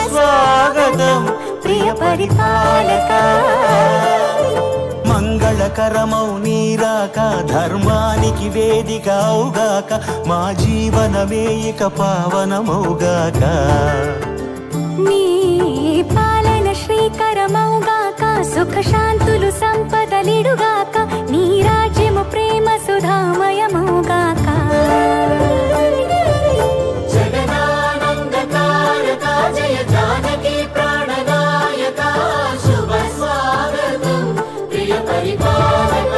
స్వాగతం ప్రియ పరిపాలక. మంగళకరమౌ నీరాక ధర్మానికి వేదిక అవుగాక, మా జీవనమే ఇక పావనమౌగాక. నీ పాలన శ్రీకరమౌగాక, సుఖ శాంతులు సంపదలిడుగాక, నీ రాజ్యము ప్రేమ సుధామయమౌగాక. జగదానందకారక జయ జానకి ప్రాణనాయక, శుభ స్వాగతం ప్రియ పరిపాలక.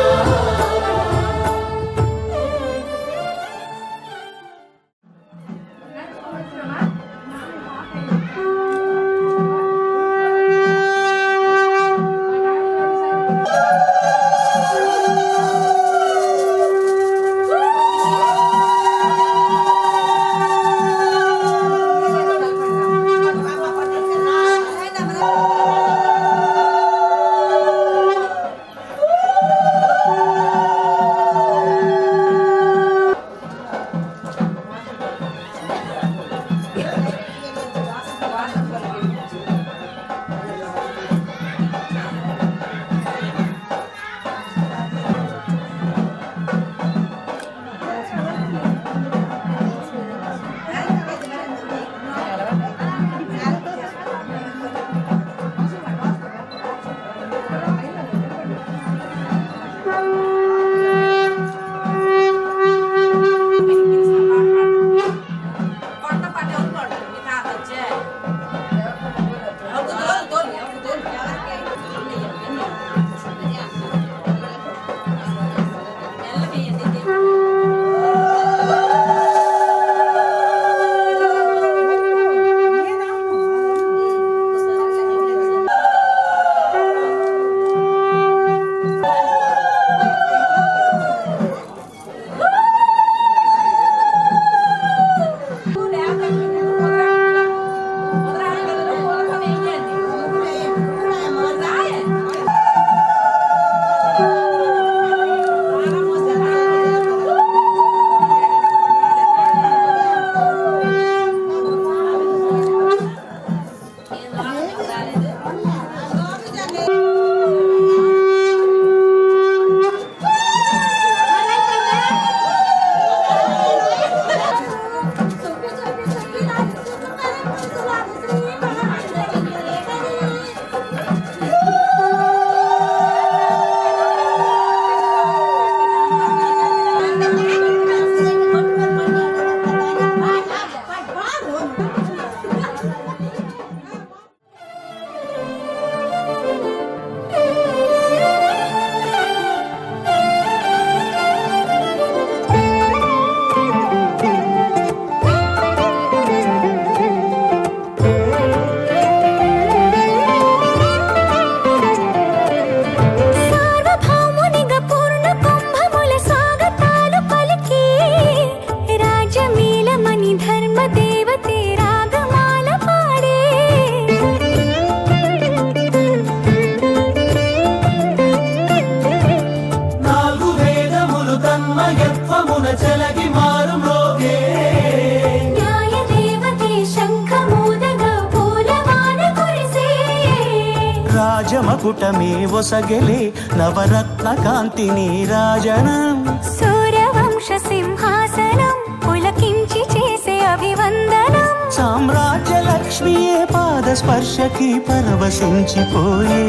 రాజమకుటమే ఒసగెలే నవరత్న కాంతి నీరాజనం, సూర్యవంశ సింహాసనం పులకించి చేసే అభివందనం. సామ్రాజ్య లక్ష్మియే పాద స్పర్శకి పరవశించిపోయే.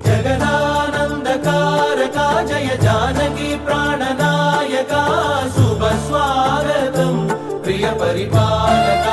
జగదానందకారక జయ జానకి ప్రాణనాయక, శుభ స్వాగతం ప్రియ పరిపాలక.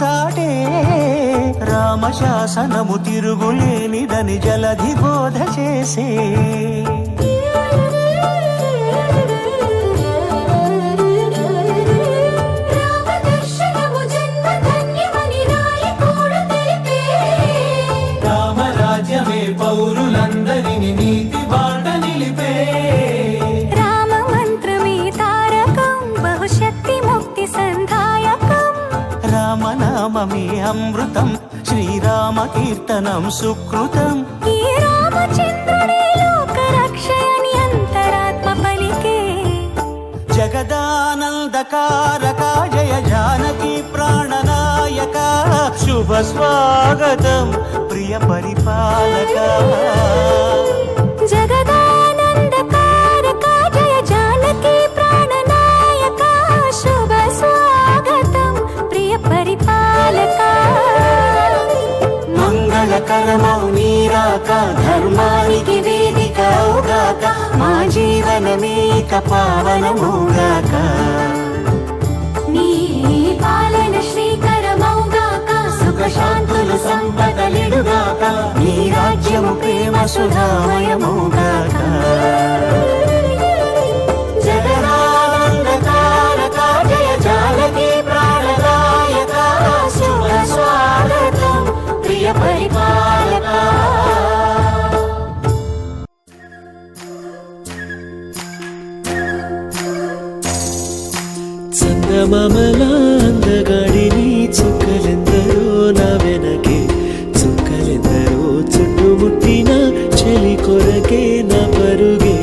చాటే రామశాసనము తిరుగులేనిదని జలధి బోధ చేసే. అమృతం శ్రీరామ కీర్తనం సుకృతం ఈ రామచంద్రుడే లోక రక్షయని అంతరాత్మ పలికే జగదానందకారక జయ జానకి ప్రాణనాయక శుభ స్వాగతం ప్రియ పరిపాలక జగదానందకారక జయ జానకి ప్రాణనాయక శుభ స్వాగతం ప్రియ పరిపాలక మంగళకరమౌ నీరాక ధర్మానికి వేదిక అవుగాక మా జీవనమేక పావనమౌగాక నీ పాలన శ్రీకరమౌగాక సుఖ శాంతులు సంపదలిడుగాక నీ రాజ్యము ప్రేమ సుధామయమౌగాక జగదానందకారక జయ జానకి ప్రాణదాయక శుభ స్వాగతం ప్రియ పరిపాలక చందమామల అందగాడిని చుక్కలెందరో నా వెనకే చుక్కలెందరో చుట్టుముట్టిన చెలి కొరకే నా పరుగే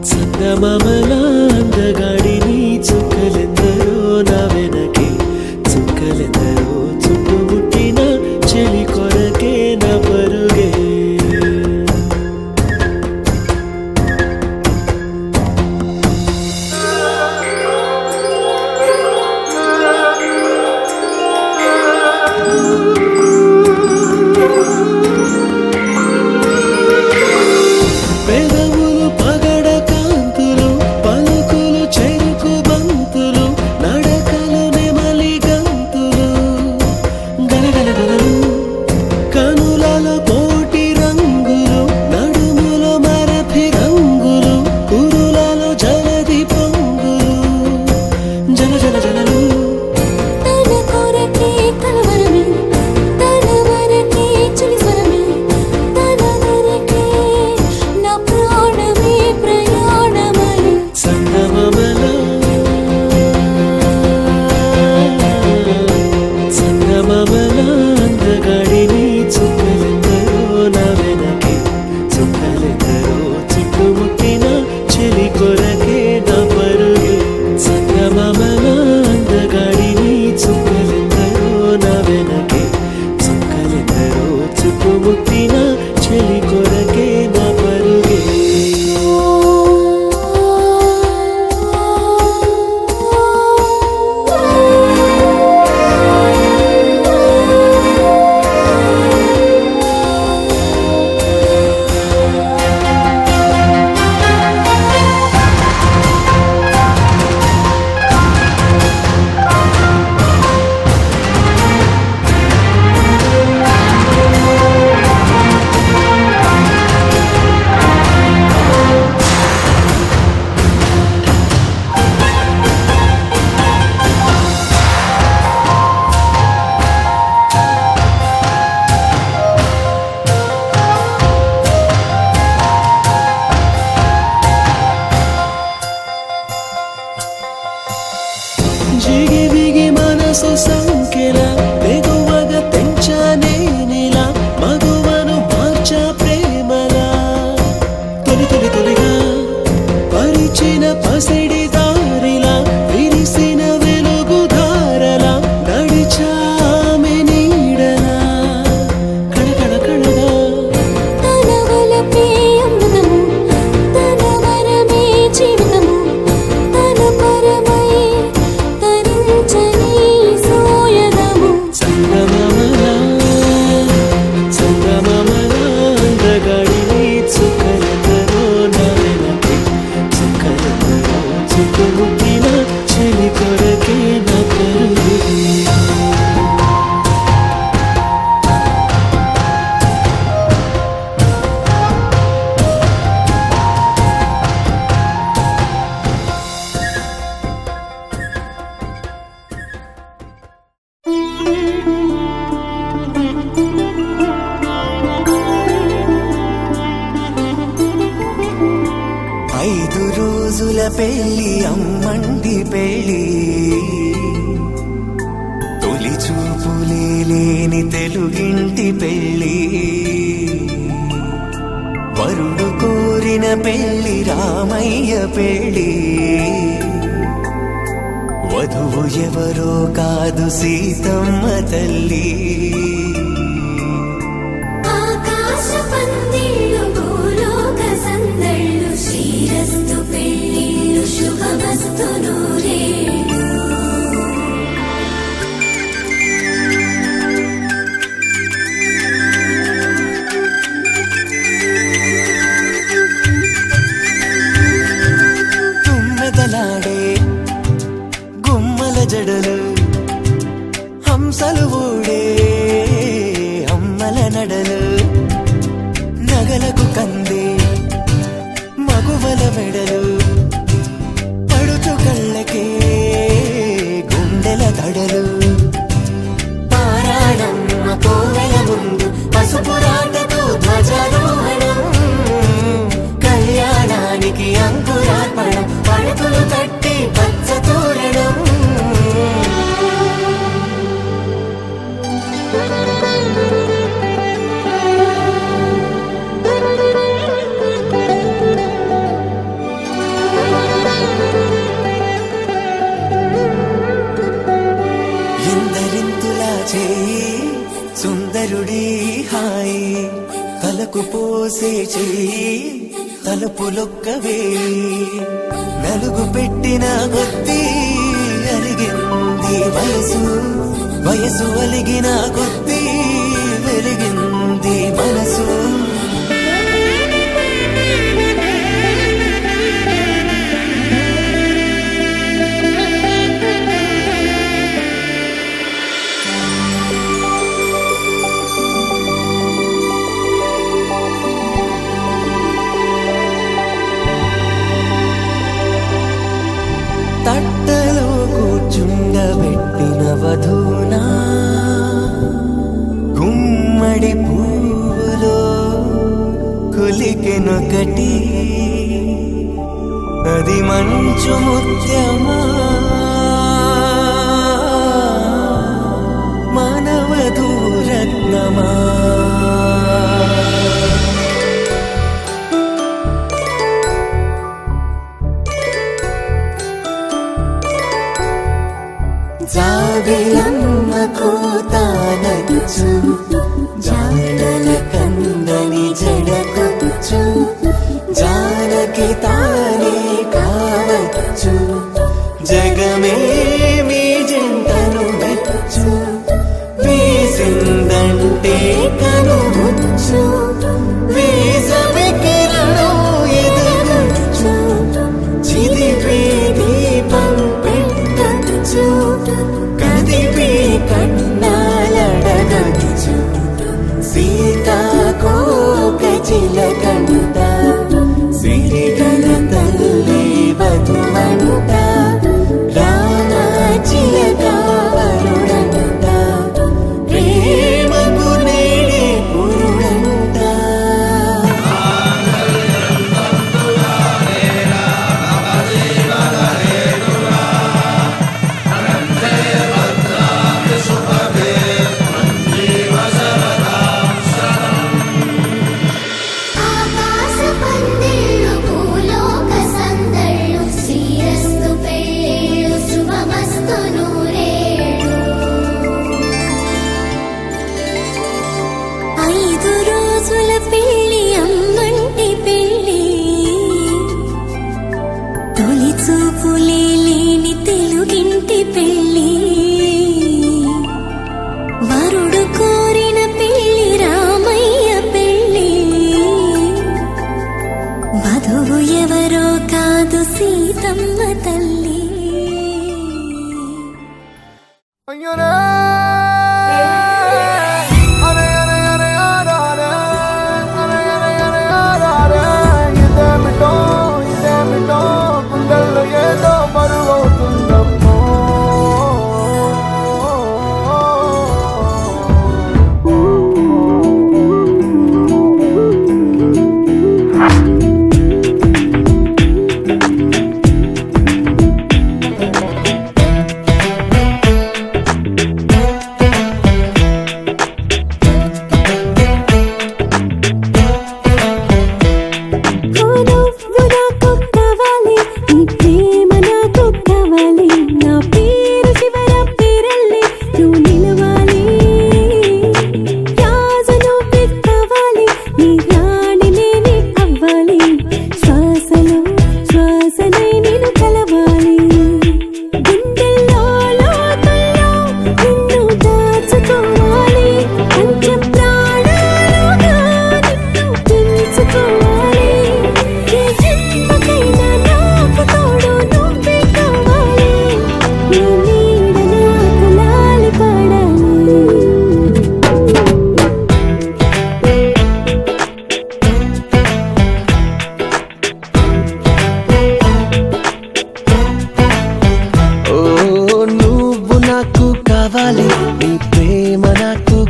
చందమామల అందగాడిని చుక్కలెందరో నా వెనకే చుక్కలెందరో చుట్టుముట్టిన చెలి కొరకే నా పరుగే పెళ్ళి అమ్మంటి పెళ్ళి తొలి చూపులే లేని తెలుగింటి పెళ్ళి వరుడు కోరిన పెళ్ళి రామయ్య పెళ్ళి వధువు ఎవరో కాదు సీతమ్మ తల్లి ఆకాశ పందిళ్ళు భూలోక సందళ్ళు శ్రీరస్తు పెళ్ళిళ్ళు శుభమస్తు నూరేళ్ళు తుమ్మెదలాడే గుమ్మల జడలు హంసలు ఊడే అమ్మల నడలు నగలకు కందే మగువల మెడలు పడుచు కళ్ళకే గుండెల దడలు పారాడమ్మ కోవెల ముందు పసుపురాటతో ధ్వజారోహణం కళ్యాణానికి అంకురార్పణం పడుతులు తట్టి పచ్చ తోరణం ఎందరింతులా చేయి సుందరుడి హాయి తలకు పోసే చేయి తలుపులొక్కవే నలుగు పెట్టిన కొద్దీ అలిగింది వయసు వయసు అలిగిన కొద్దీ వెలిగింది మనసు తట్టలో కూర్చుండబెట్టిన వధూనా గుమ్మడి పువ్వులో కులికెనొకటి అది మంచు ముత్యమా మానవధూరత్నమా జాబిలమ్మ కోతానచ్చు జాడల కందని జడకొచ్చు జానకి తానే కావచ్చు జగమే మీ జంటను మెచ్చు వీసిందంటే కనువచ్చు వీసమి కిరణం ఎదగొచ్చు చిదిపే దీపం పెట్టచ్చు కదిపి కన్నాలడగచ్చు సీతాకోక చిలకంట సిరిగల తల్లి వధువంట రామ చిలక వరుడంట ప్రేమకు నేడే పురుడంట ఆకాశ పందిళ్ళు భూలోక సందళ్ళు శ్రీరస్తు పెళ్ళిళ్ళు శుభమస్తు నూరేళ్ళు 5 రోజుల పెళ్ళి అమ్మంటి పెళ్ళి తొలి చూపులే లేని తెలుగింటి పెళ్ళి వరుడు కోరిన పెళ్ళి రామయ్య పెళ్ళి వధువు ఎవరో కాదు సీతమ్మ తల్లి అయ్యోరే అరే అరే అరే ఆరారే అరే అరే అరే ఆరారే ఇదేమిటో ఇదేమిటో గుండెల్లో ఏదో బరువవుతుందమ్మో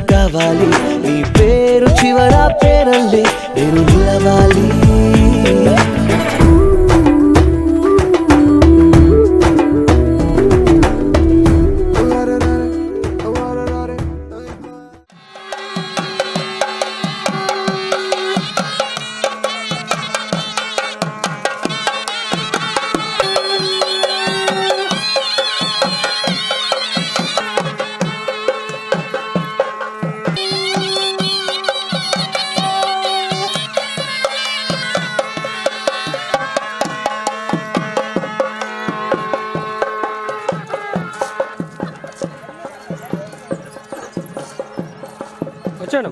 కావాలి నీ పేరు చివర పేరల్లే నేను నిలవాలి వచ్చాను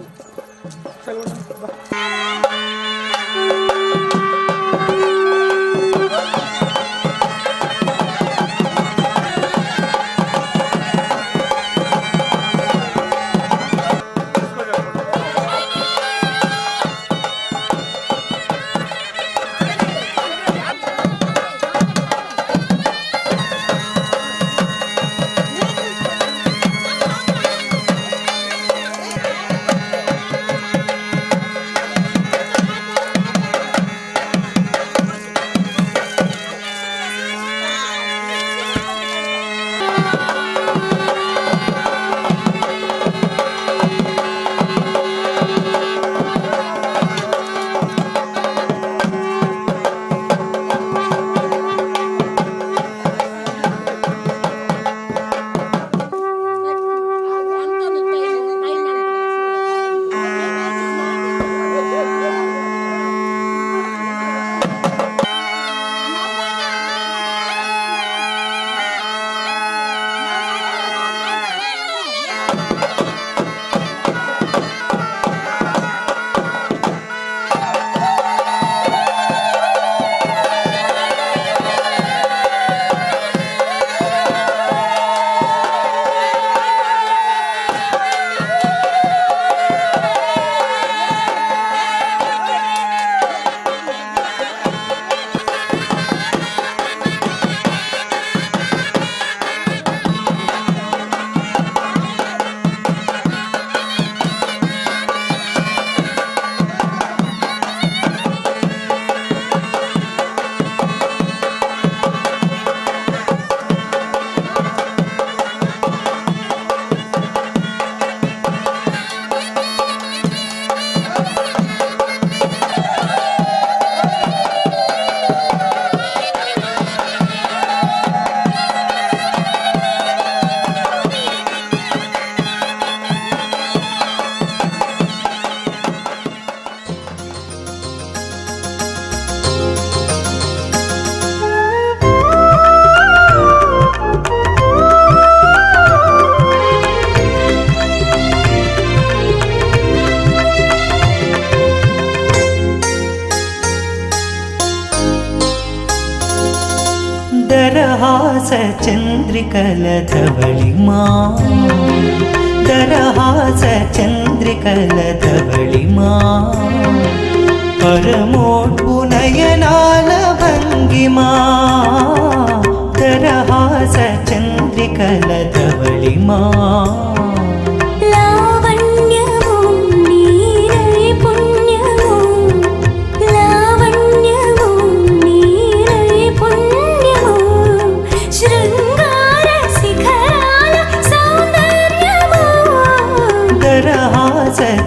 దరహాస చంద్రికల ధవళిమా దరహాస చంద్రికల ధవళిమా పరమోడ్పు నయనాల భంగిమా దరహాస చంద్రికల ధవళిమా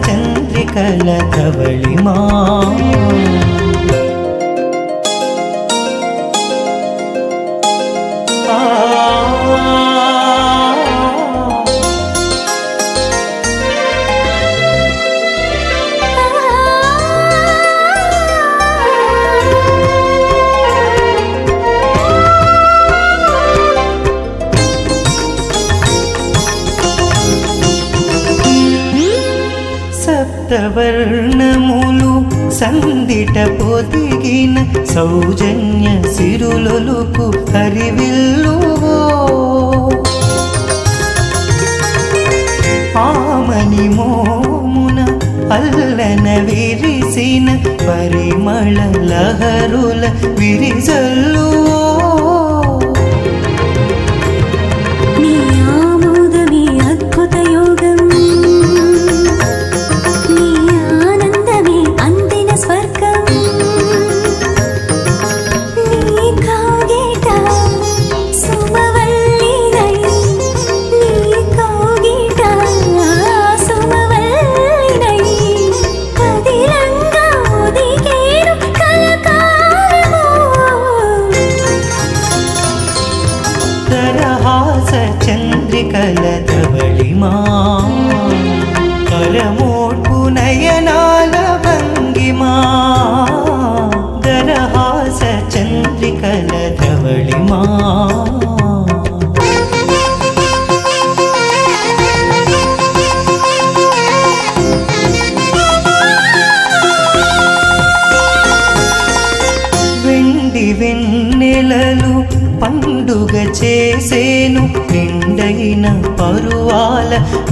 చంద్రికల ధవళిమా సప్తవర్ణములు సందిట పొదిగిన సౌజన్య సిరులొలుకు హరివిల్లువో ఆమని మోమున అల్లన విరిసిన పరిమళ లహరుల విరిజల్లువో నీ ఆమోదమే అద్భుత యోగం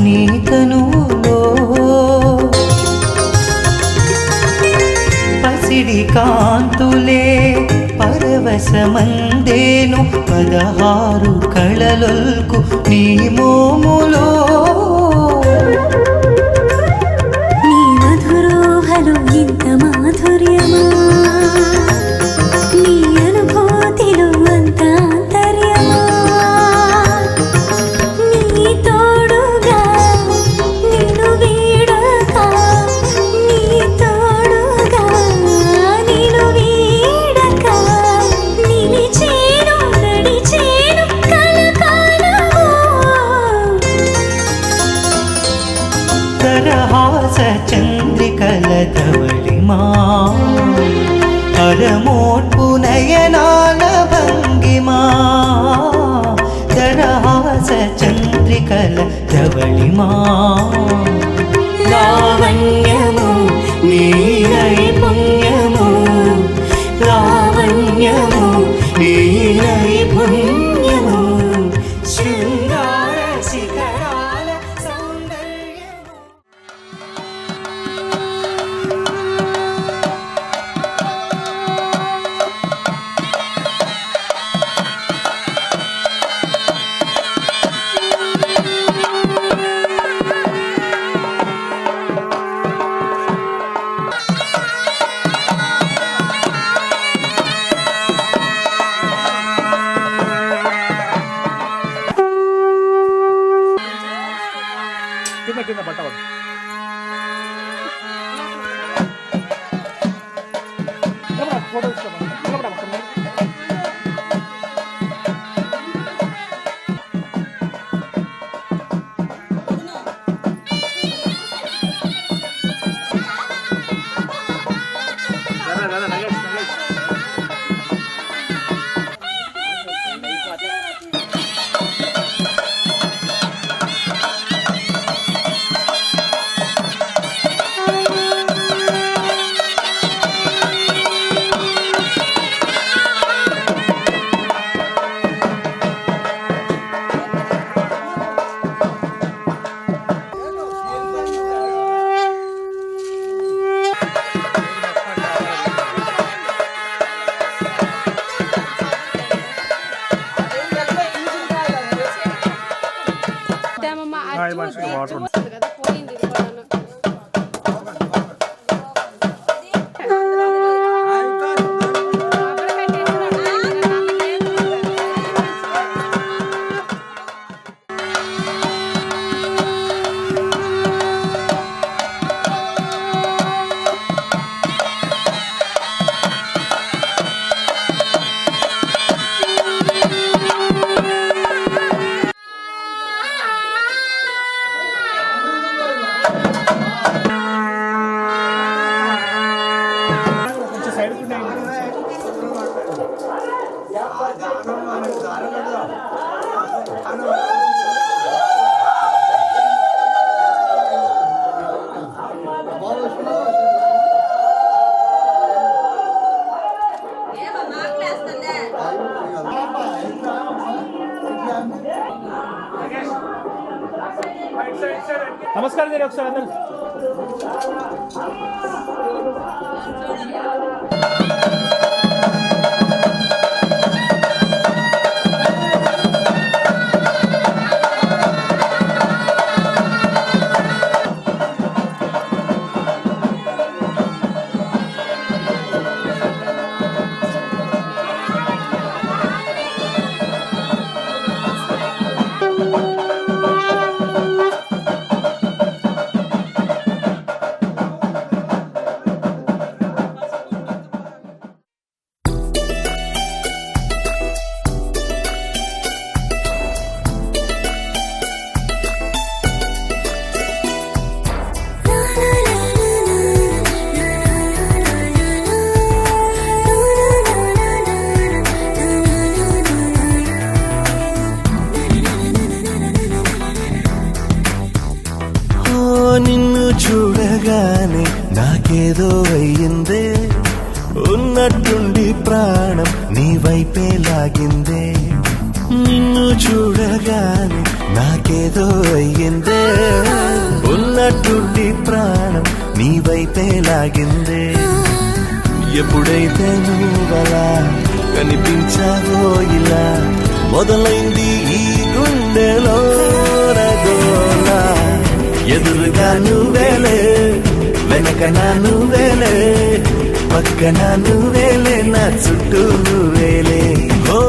నీ కనువులో పసిడి కాంతులే పరవశమందేను 16 కళలొల్కు నీ మోములో నీ మధురోహలో ఇంత మాధుర్యమా నీ అనుభూతిలో అంత ఆంతర్యమా నీ తోడుగా నిన్ను వీడక నీ తోడుగా నిన్ను వీడక నిలిచేను నడిచేను కలకాలము తరహాస చంద్రికల ధవళిమా అరమోట్పు నయనాల భంగిమా తరహాస చంద్రికల ధవళిమా లావణ్యము నీ నైపుణ్యము లావణ్యము నీ నైపుణ్యము శృంగార శిఖరాల సౌందర్యము కింద బట్ట ఫోటో వాటర్ నమస్కారం చేయండి ఒకసారి అందరూ. నిన్ను చూడగానే నాకేదో అయ్యిందే ఉన్నట్టుండి ప్రాణం నీ వైపే లాగిందే నిన్ను చూడగానే నాకేదో అయ్యిందే ఉన్నట్టుండి ప్రాణం నీ వైపే లాగిందే ఎప్పుడైతే నువ్వలా కనిపించావో ఇలా మొదలైంది ఈ గుండెలో రగోలా ఎదురుగా నువ్వేలే వెనక నా నువ్వేలే పక్కన నువ్వేలే నా చుట్టూ నువ్వేలే ఓ